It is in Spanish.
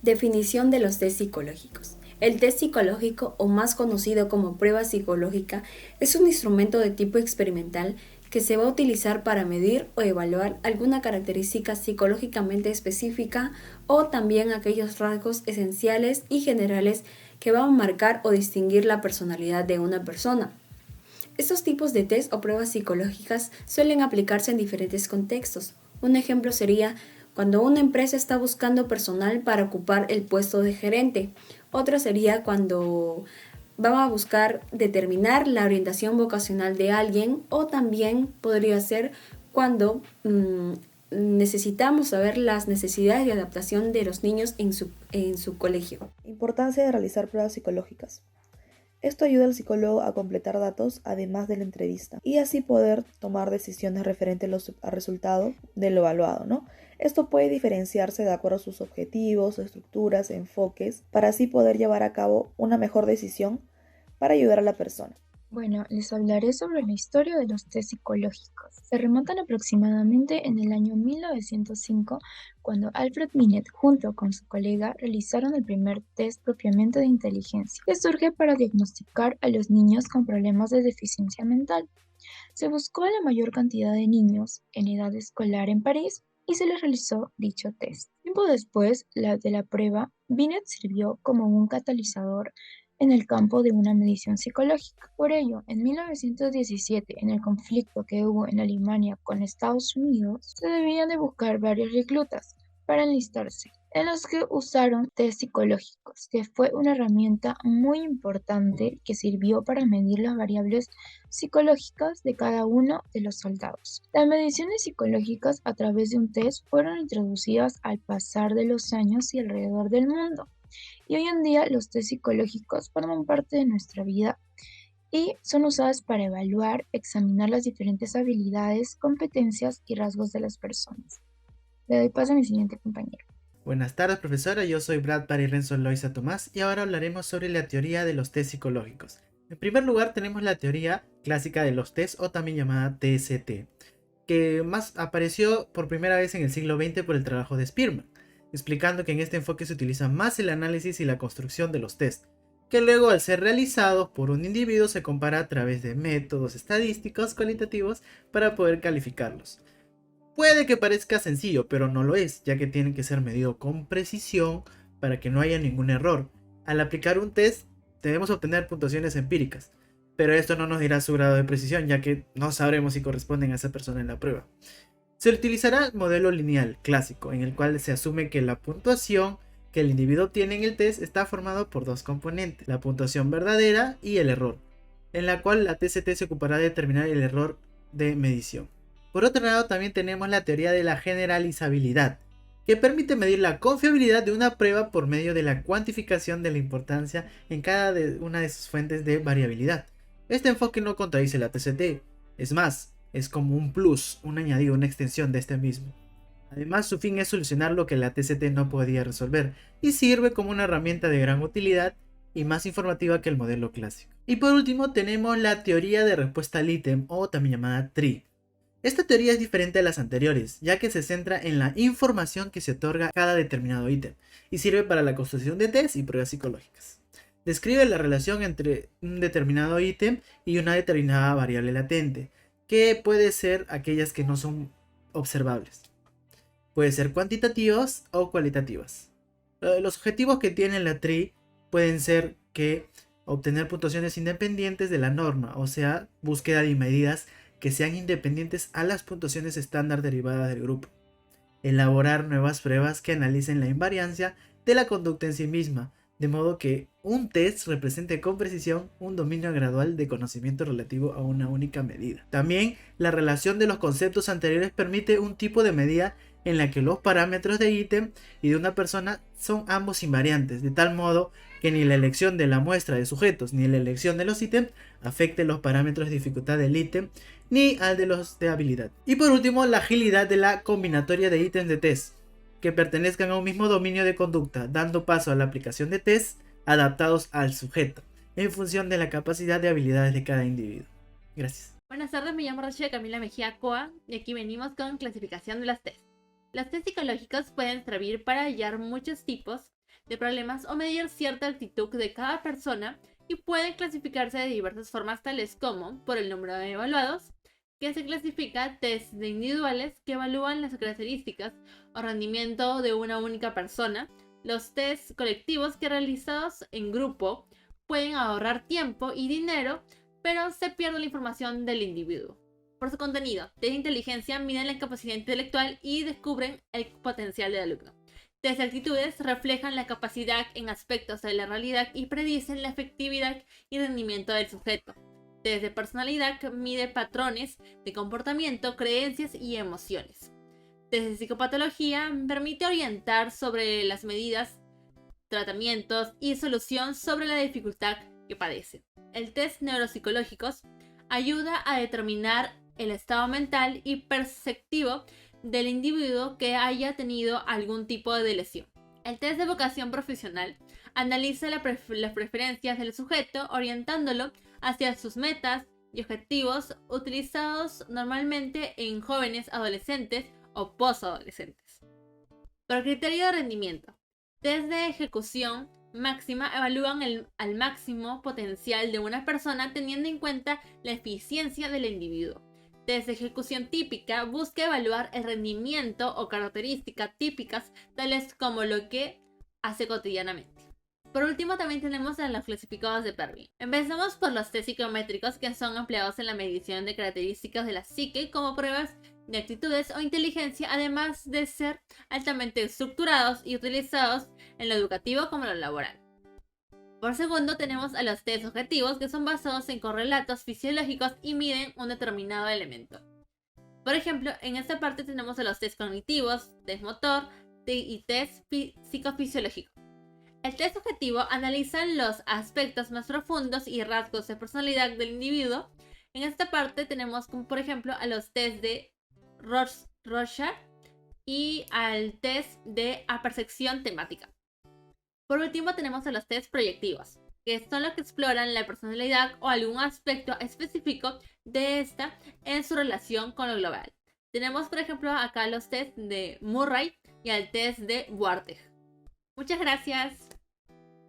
Definición de los test psicológicos. El test psicológico, o más conocido como prueba psicológica, es un instrumento de tipo experimental que se va a utilizar para medir o evaluar alguna característica psicológicamente específica o también aquellos rasgos esenciales y generales que van a marcar o distinguir la personalidad de una persona. Estos tipos de test o pruebas psicológicas suelen aplicarse en diferentes contextos. Un ejemplo sería cuando una empresa está buscando personal para ocupar el puesto de gerente. Otro sería cuando van a buscar determinar la orientación vocacional de alguien, o también podría ser cuando necesitamos saber las necesidades de adaptación de los niños en su colegio. Importancia de realizar pruebas psicológicas. Esto ayuda al psicólogo a completar datos además de la entrevista y así poder tomar decisiones referentes al resultado de lo evaluado, ¿no? Esto puede diferenciarse de acuerdo a sus objetivos, estructuras, enfoques, para así poder llevar a cabo una mejor decisión para ayudar a la persona. Bueno, les hablaré sobre la historia de los test psicológicos. Se remontan aproximadamente en el año 1905, cuando Alfred Binet, junto con su colega, realizaron el primer test propiamente de inteligencia, que surge para diagnosticar a los niños con problemas de deficiencia mental. Se buscó a la mayor cantidad de niños en edad escolar en París y se les realizó dicho test. Tiempo después de la prueba, Binet sirvió como un catalizador en el campo de una medición psicológica. Por ello, en 1917, en el conflicto que hubo en Alemania con Estados Unidos, se debían de buscar varios reclutas para enlistarse, en los que usaron test psicológicos, que fue una herramienta muy importante que sirvió para medir las variables psicológicas de cada uno de los soldados. Las mediciones psicológicas a través de un test fueron introducidas al pasar de los años y alrededor del mundo. Y hoy en día los test psicológicos forman parte de nuestra vida y son usadas para evaluar, examinar las diferentes habilidades, competencias y rasgos de las personas. Le doy paso a mi siguiente compañero. Buenas tardes, profesora, yo soy Brad Barry Renzo Loisa Tomás y ahora hablaremos sobre la teoría de los test psicológicos. En primer lugar tenemos la teoría clásica de los test, o también llamada TST, que más apareció por primera vez en el siglo XX por el trabajo de Spearman, explicando que en este enfoque se utiliza más el análisis y la construcción de los test, que luego al ser realizados por un individuo se compara a través de métodos estadísticos cualitativos para poder calificarlos. Puede que parezca sencillo, pero no lo es, ya que tiene que ser medido con precisión para que no haya ningún error. Al aplicar un test, debemos obtener puntuaciones empíricas, pero esto no nos dirá su grado de precisión, ya que no sabremos si corresponden a esa persona en la prueba. Se utilizará el modelo lineal clásico, en el cual se asume que la puntuación que el individuo obtiene en el test está formado por dos componentes, la puntuación verdadera y el error, en la cual la TST se ocupará de determinar el error de medición. Por otro lado, también tenemos la teoría de la generalizabilidad, que permite medir la confiabilidad de una prueba por medio de la cuantificación de la importancia en cada una de sus fuentes de variabilidad. Este enfoque no contradice la TCT, es más, es como un plus, un añadido, una extensión de este mismo. Además, su fin es solucionar lo que la TCT no podía resolver, y sirve como una herramienta de gran utilidad y más informativa que el modelo clásico. Y por último tenemos la teoría de respuesta al ítem, o también llamada TRI. Esta teoría es diferente a las anteriores, ya que se centra en la información que se otorga a cada determinado ítem, y sirve para la construcción de test y pruebas psicológicas. Describe la relación entre un determinado ítem y una determinada variable latente, que puede ser aquellas que no son observables. Puede ser cuantitativas o cualitativas. Los objetivos que tiene la TRI pueden ser que obtener puntuaciones independientes de la norma, o sea, búsqueda de medidas que sean independientes a las puntuaciones estándar derivadas del grupo. Elaborar nuevas pruebas que analicen la invariancia de la conducta en sí misma, de modo que un test represente con precisión un dominio gradual de conocimiento relativo a una única medida. También la relación de los conceptos anteriores permite un tipo de medida en la que los parámetros de ítem y de una persona son ambos invariantes, de tal modo que ni la elección de la muestra de sujetos ni la elección de los ítems afecte los parámetros de dificultad del ítem ni al de los de habilidad. Y por último, la agilidad de la combinatoria de ítems de test que pertenezcan a un mismo dominio de conducta, dando paso a la aplicación de test adaptados al sujeto, en función de la capacidad de habilidades de cada individuo. Gracias. Buenas tardes, me llamo Rachel Camila Mejía Coa y aquí venimos con clasificación de las test. Los test psicológicos pueden servir para hallar muchos tipos de problemas o medir cierta actitud de cada persona y pueden clasificarse de diversas formas tales como por el número de evaluados, que se clasifica test de individuales que evalúan las características o rendimiento de una única persona, los test colectivos que realizados en grupo pueden ahorrar tiempo y dinero, pero se pierde la información del individuo. Por su contenido, test de inteligencia miden la capacidad intelectual y descubren el potencial del alumno. Test de actitudes reflejan la capacidad en aspectos de la realidad y predicen la efectividad y rendimiento del sujeto. Test de personalidad mide patrones de comportamiento, creencias y emociones. Test de psicopatología permite orientar sobre las medidas, tratamientos y solución sobre la dificultad que padece. El test neuropsicológicos ayuda a determinar el estado mental y perceptivo del individuo que haya tenido algún tipo de lesión. El test de vocación profesional analiza las preferencias del sujeto, orientándolo hacia sus metas y objetivos, utilizados normalmente en jóvenes adolescentes o posadolescentes. Por criterio de rendimiento, test de ejecución máxima evalúan al máximo potencial de una persona teniendo en cuenta la eficiencia del individuo. Test de ejecución típica busca evaluar el rendimiento o características típicas tales como lo que hace cotidianamente. Por último, también tenemos a los clasificados de Pervin. Empezamos por los test psicométricos, que son empleados en la medición de características de la psique como pruebas de actitudes o inteligencia, además de ser altamente estructurados y utilizados en lo educativo como en lo laboral. Por segundo, tenemos a los test objetivos, que son basados en correlatos fisiológicos y miden un determinado elemento. Por ejemplo, en esta parte tenemos a los test cognitivos, test motor y test psicofisiológico. El test objetivo analiza los aspectos más profundos y rasgos de personalidad del individuo. En esta parte tenemos, como por ejemplo, a los test de Rorschach y al test de apercepción temática. Por último, tenemos a los test proyectivos, que son los que exploran la personalidad o algún aspecto específico de esta en su relación con lo global. Tenemos, por ejemplo, acá los test de Murray y el test de Warteg. Muchas gracias.